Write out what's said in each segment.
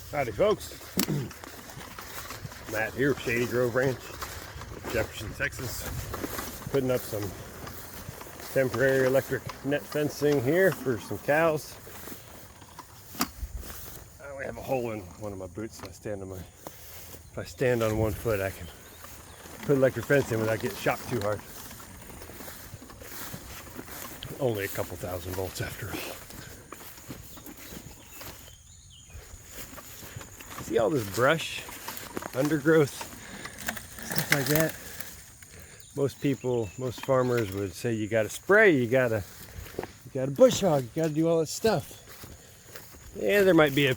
Howdy folks, Matt here with Shady Grove Ranch, Jefferson, Texas, putting up some temporary electric net fencing here for some cows. I only have a hole in one of my boots, so if I stand on one foot, I can put electric fencing without getting shocked too hard. Only a couple thousand volts after all. See all this brush, undergrowth, stuff like that? Most farmers would say you gotta spray, you gotta bush hog, you gotta do all that stuff. Yeah, there might be a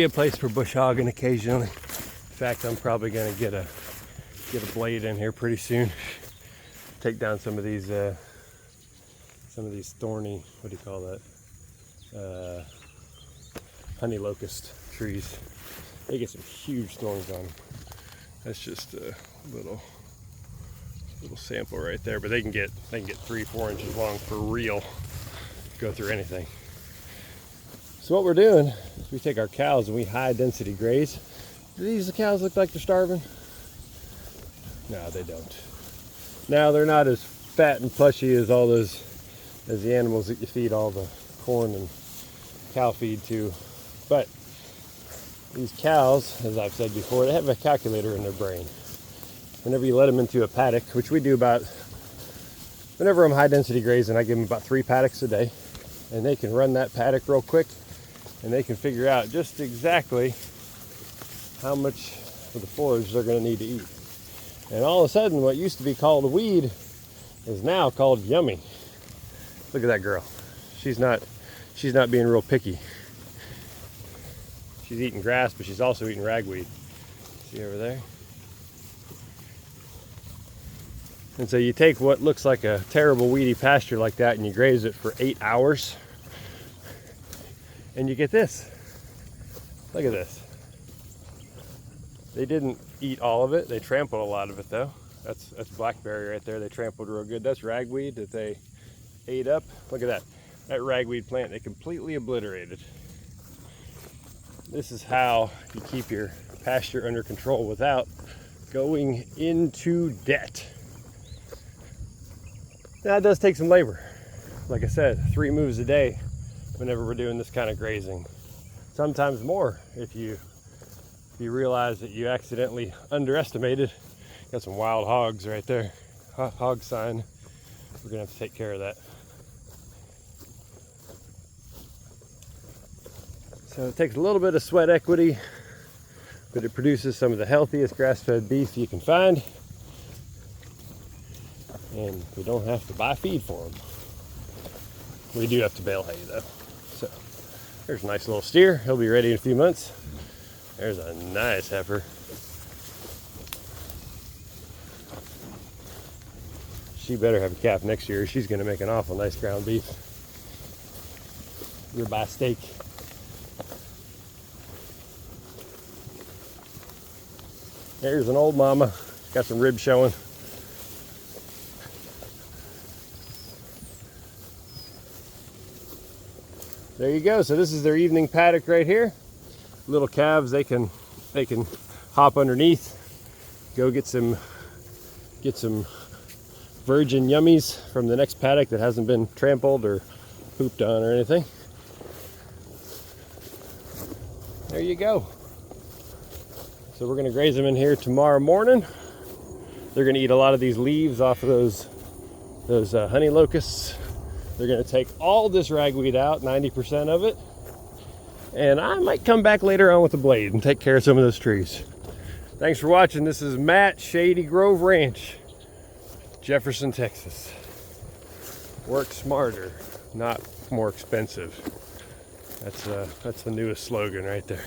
place for bush hogging occasionally. In fact, I'm probably gonna get a blade in here pretty soon. Take down some of these thorny, what do you call that? Honey locust trees. They get some huge thorns on them. That's just a little sample right there, but they can get 3-4 inches long for real. Go through anything. So what we're doing is we take our cows and we high density graze. Do these cows look like they're starving? No, they don't. Now they're not as fat and plushy as the animals that you feed all the corn and cow feed to, but these cows, as I've said before, they have a calculator in their brain. Whenever you let them into a paddock, which we do whenever I'm high density grazing, I give them about 3 paddocks a day, and they can run that paddock real quick, and they can figure out just exactly how much of the forage they're going to need to eat. And all of a sudden, what used to be called a weed is now called yummy. Look at that girl. She's not being real picky. She's eating grass, but she's also eating ragweed. See over there? And so you take what looks like a terrible weedy pasture like that and you graze it for 8 hours, and you get this. Look at this. They didn't eat all of it. They trampled a lot of it though. That's blackberry right there. They trampled real good. That's ragweed that they ate up. Look at that. That ragweed plant they completely obliterated. This is how you keep your pasture under control without going into debt. Now it does take some labor. Like I said, 3 moves a day whenever we're doing this kind of grazing. Sometimes more if you realize that you accidentally underestimated. Got some wild hogs right there. Hog sign. We're gonna have to take care of that. So it takes a little bit of sweat equity, but it produces some of the healthiest grass-fed beef you can find. And we don't have to buy feed for them. We do have to bale hay though. So there's a nice little steer. He'll be ready in a few months. There's a nice heifer. She better have a calf next year. She's gonna make an awful nice ground beef. Ribeye steak. There's an old mama, got some ribs showing. There you go. So this is their evening paddock right here. Little calves, they can hop underneath, go get some virgin yummies from the next paddock that hasn't been trampled or pooped on or anything. There you go. So we're going to graze them in here tomorrow morning. They're going to eat a lot of these leaves off of those honey locusts. They're going to take all this ragweed out, 90% of it. And I might come back later on with a blade and take care of some of those trees. Thanks for watching. This is Matt, Shady Grove Ranch, Jefferson, Texas. Work smarter, not more expensive. That's the newest slogan right there.